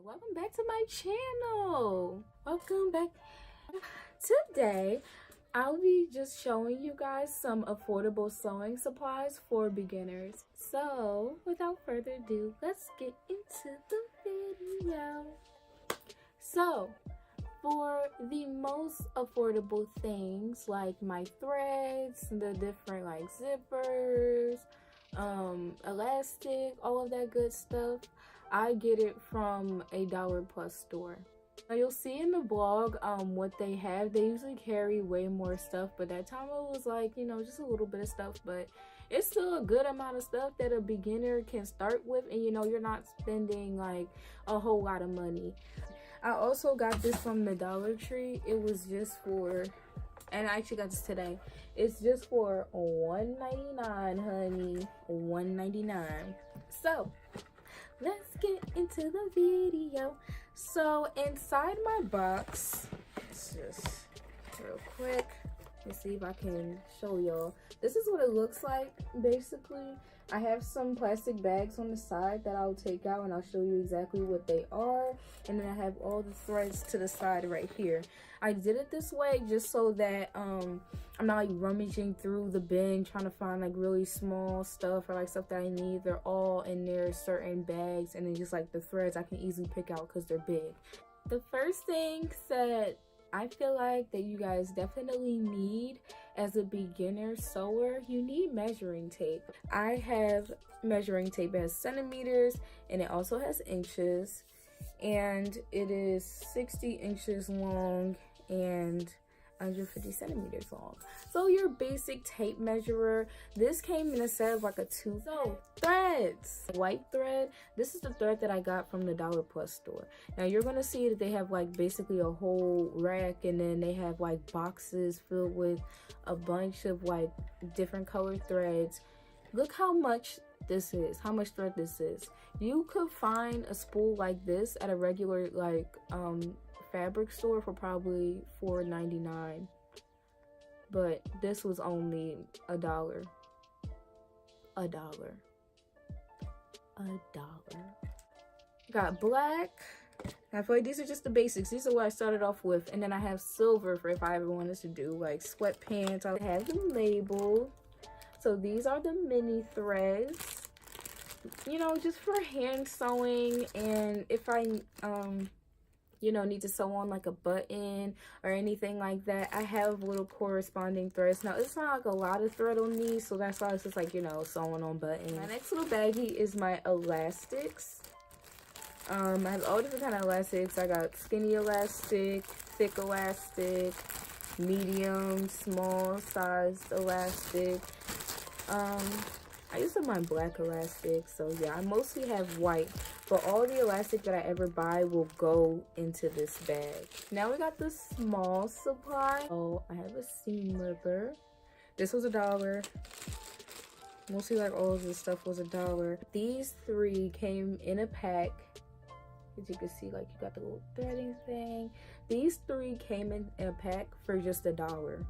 Welcome back to my channel. Welcome back. Today I'll be just showing you guys some affordable sewing supplies for beginners. So without further ado, let's get into the video. So for the most affordable things like my threads, the different like zippers, elastic, all of that good stuff, I get it from a dollar plus store. Now you'll see in the blog what they have. They usually carry way more stuff, but that time it was like, you know, just a little bit of stuff, but it's still a good amount of stuff that a beginner can start with, and you know, you're not spending like a whole lot of money. I also got this from the Dollar Tree. It was just for, and I actually got this today, it's just for $1.99, honey. $1.99. So let's get into the video. So inside my box, let's just real quick, let's see if I can show y'all. This is what it looks like basically. I have some plastic bags on the side that I'll take out and I'll show you exactly what they are. And then I have all the threads to the side right here. I did it this way just so that I'm not like rummaging through the bin trying to find like really small stuff or like stuff that I need. They're all in their certain bags, and then just like the threads I can easily pick out because they're big. The first thing that I feel like that you guys definitely need as a beginner sewer, you need measuring tape. I have measuring tape that has centimeters and it also has inches, and it is 60 inches long and 150 centimeters long. So your basic tape measurer. This came in a set of like a two. So threads, white thread. This is the thread that I got from the Dollar Plus store. Now you're gonna see that they have like basically a whole rack, and then they have like boxes filled with a bunch of like different colored threads. Look how much this is, how much thread this is. You could find a spool like this at a regular like fabric store for probably $4.99, but this was only $1. $1. Got black. I feel like these are just the basics. These are what I started off with, and then I have silver for if I ever wanted to do like sweatpants. I have them labeled. So these are the mini threads, you know, just for hand sewing, and if I you know, need to sew on like a button or anything like that, I have little corresponding threads. Now it's not like a lot of thread on these, so that's why it's just like, you know, sewing on buttons. My next little baggie is my elastics. I have all different kind of elastics. I got skinny elastic, thick elastic, medium, small sized elastic. I used to my black elastic, so yeah, I mostly have white, but all the elastic that I ever buy will go into this bag. Now we got the small supply. Oh, I have a seam ripper. This was $1. Mostly like all of this stuff was $1. These three came in a pack. As you can see, like you got the little threading thing. These three came in a pack for just $1.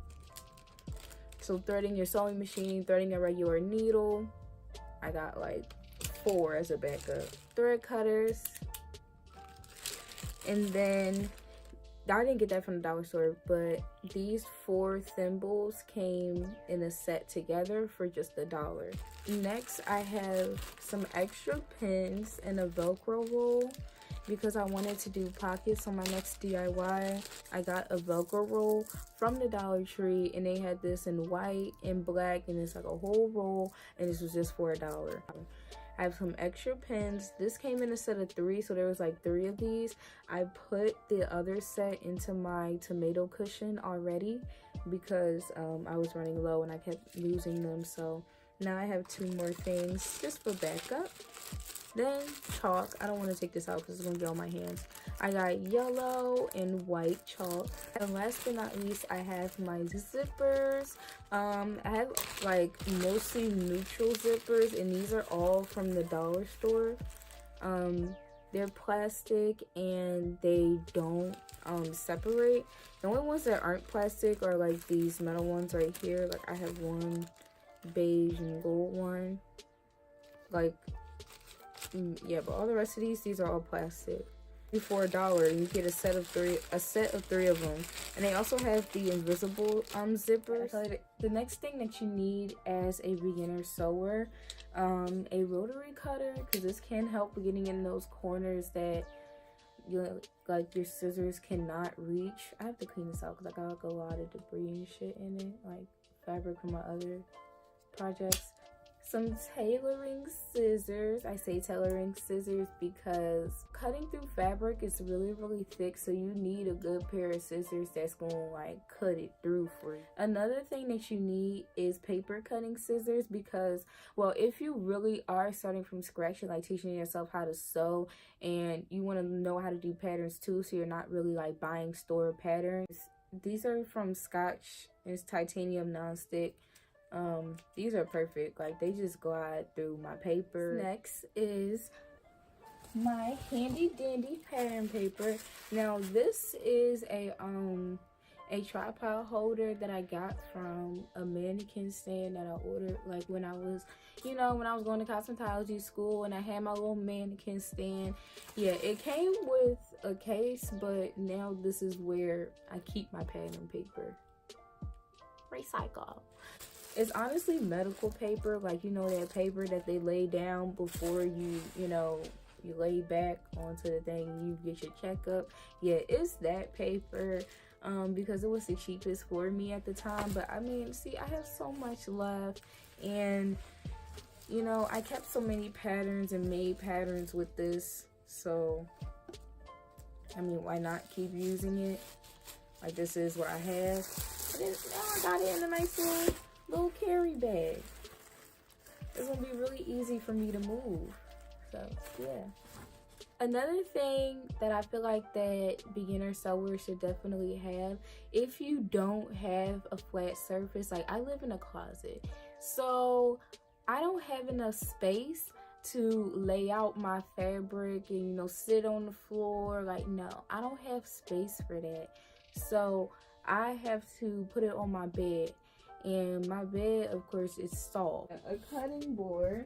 So threading your sewing machine, threading a regular needle. I got like 4 as a backup. Thread cutters. And then, I didn't get that from the dollar store, but these 4 thimbles came in a set together for just $1. Next, I have some extra pins and a Velcro roll. Because I wanted to do pockets on my next DIY, I got a Velcro roll from the Dollar Tree, and they had this in white and black, and it's like a whole roll, and this was just for $1. I have some extra pins. This came in a set of 3, so there was like 3 of these. I put the other set into my tomato cushion already because I was running low and I kept losing them, so now I have 2 more things just for backup. Then chalk. I don't want to take this out because it's going to get on my hands. I got yellow and white chalk. And last but not least, I have my zippers. I have like mostly neutral zippers, and these are all from the dollar store. They're plastic and they don't separate. The only ones that aren't plastic are like these metal ones right here. Like I have one beige and gold one. Like yeah, but all the rest of these are all plastic. for $1, and you get a set of three of them. And they also have the invisible zippers. The next thing that you need as a beginner sewer, a rotary cutter, because this can help with getting in those corners that your scissors cannot reach. I have to clean this out because I got like a lot of debris and shit in it, like fabric from my other projects. Some tailoring scissors. I say tailoring scissors because cutting through fabric is really thick, so you need a good pair of scissors that's gonna like cut it through for you. Another thing that you need is paper cutting scissors, because, well, if you really are starting from scratch and like teaching yourself how to sew and you want to know how to do patterns too, so you're not really like buying store patterns, these are from Scotch. It's titanium non-stick. These are perfect. Like, they just glide through my paper. Next is my handy dandy pattern paper. Now this is a tripod holder that I got from a mannequin stand that I ordered like when I was going to cosmetology school, and I had my little mannequin stand. Yeah, it came with a case, but now this is where I keep my pattern paper. Recycle. It's honestly medical paper, like, you know, that paper that they lay down before you lay back onto the thing and you get your checkup. Yeah, it's that paper, because it was the cheapest for me at the time. But I mean, see, I have so much left, and you know, I kept so many patterns and made patterns with this, so I mean, why not keep using it? Like, this is what I have. And then now I got it in a nice little carry bag. It's gonna be really easy for me to move. So yeah. Another thing that I feel like that beginner sewers should definitely have, if you don't have a flat surface, like I live in a closet, so I don't have enough space to lay out my fabric and, you know, sit on the floor. Like, no, I don't have space for that. So I have to put it on my bed. And my bed, of course, is soft. A cutting board.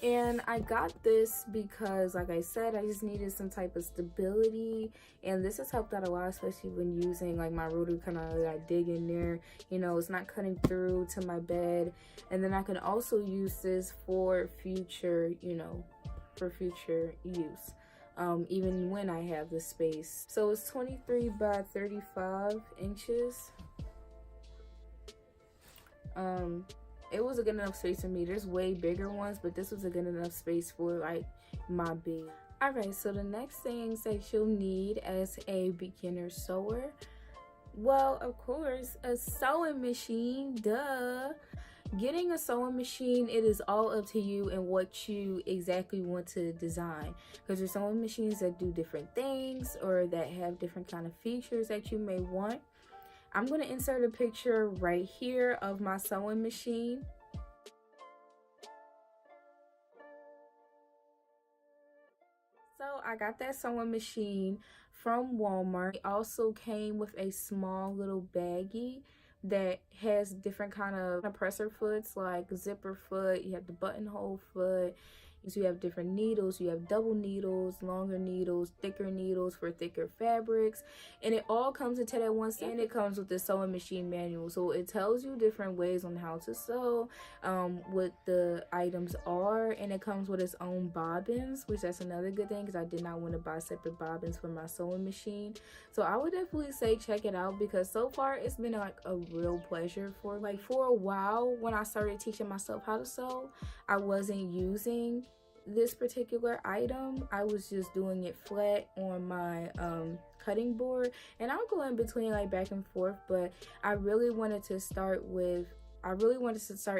And I got this because, like I said, I just needed some type of stability. And this has helped out a lot, especially when using like my rotary kind of like dig in there. You know, it's not cutting through to my bed. And then I can also use this for future, you know, for future use. Even when I have the space. So it's 23 by 35 inches. It was a good enough space for me. There's way bigger ones, but this was a good enough space for like my bed. Alright, so the next things that you'll need as a beginner sewer, well, of course, a sewing machine, duh. Getting a sewing machine, it is all up to you and what you exactly want to design, because there's sewing machines that do different things or that have different kind of features that you may want. I'm going to insert a picture right here of my sewing machine. So I got that sewing machine from Walmart. It also came with a small little baggie that has different kind of presser foots, like zipper foot, you have the buttonhole foot. So you have different needles, you have double needles, longer needles, thicker needles for thicker fabrics, and it all comes into that one set. And it comes with the sewing machine manual, so it tells you different ways on how to sew, what the items are, and it comes with its own bobbins, which that's another good thing, because I did not want to buy separate bobbins for my sewing machine. So I would definitely say check it out, because so far it's been like a real pleasure. For a while, when I started teaching myself how to sew, I wasn't using this particular item. I was just doing it flat on my cutting board, and I'll go in between like back and forth, but I really wanted to start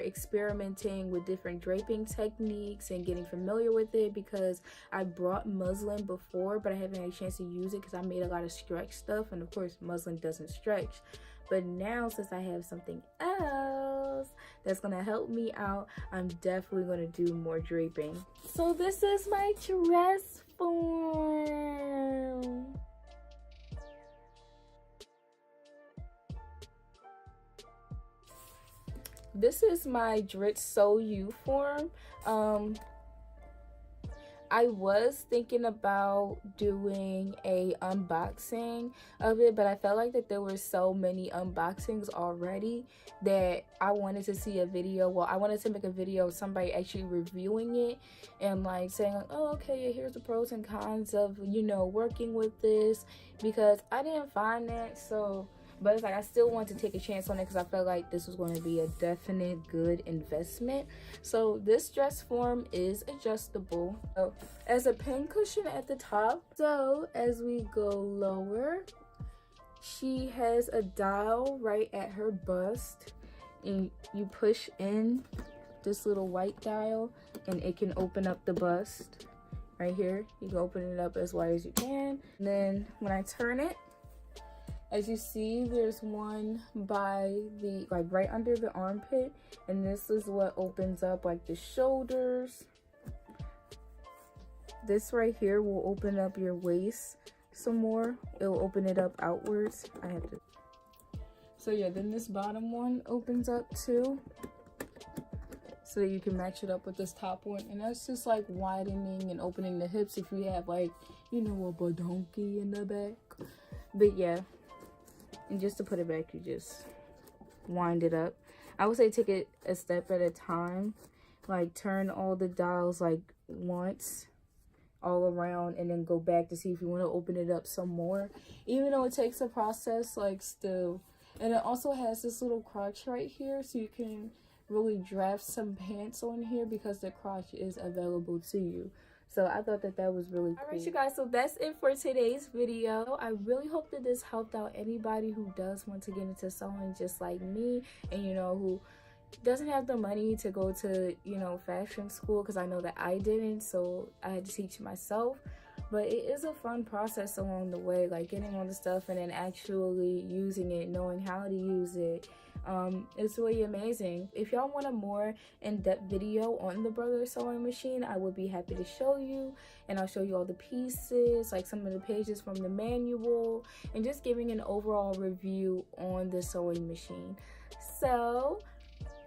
experimenting with different draping techniques and getting familiar with it, because I brought muslin before, but I haven't had a chance to use it because I made a lot of stretch stuff, and of course muslin doesn't stretch. But now, since I have something else that's gonna help me out, I'm definitely gonna do more draping. So this is my dress form. this is my Dritz Sew You form. I was thinking about doing a unboxing of it, but I felt like that there were so many unboxings already that I wanted to see a video. Well, I wanted to make a video of somebody actually reviewing it and like saying like, oh, okay, here's the pros and cons of, you know, working with this, because I didn't find that. So but it's like I still want to take a chance on it because I felt like this was going to be a definite good investment. So this dress form is adjustable. So as a pin cushion at the top. So as we go lower, she has a dial right at her bust, and you push in this little white dial and it can open up the bust right here. You can open it up as wide as you can. And then when I turn it, as you see, there's one by the, like right under the armpit, and this is what opens up like the shoulders. This right here will open up your waist some more. It'll open it up outwards. I have to. So yeah, then this bottom one opens up too, so that you can match it up with this top one. And that's just like widening and opening the hips if you have like, you know, a badonki in the back. But yeah. And just to put it back, you just wind it up. I would say take it a step at a time. Like turn all the dials like once all around, and then go back to see if you want to open it up some more. Even though it takes a process, like still. And it also has this little crotch right here, so you can really draft some pants on here because the crotch is available to you. So I thought that that was really cool. Alright, you guys, so that's it for today's video. I really hope that this helped out anybody who does want to get into sewing just like me, and you know, who doesn't have the money to go to, you know, fashion school, because I know that I didn't, so I had to teach myself. But it is a fun process along the way, like getting all the stuff and then actually using it, knowing how to use it. It's really amazing. If y'all want a more in-depth video on the Brother sewing machine, I would be happy to show you, and I'll show you all the pieces, like some of the pages from the manual, and just giving an overall review on the sewing machine. So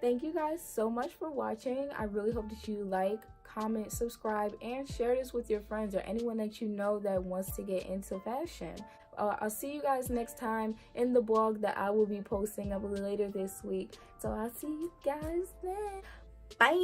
thank you guys so much for watching. I really hope that you like, comment, subscribe, and share this with your friends or anyone that you know that wants to get into fashion. I'll see you guys next time in the blog that I will be posting up later this week. So I'll see you guys then. Bye.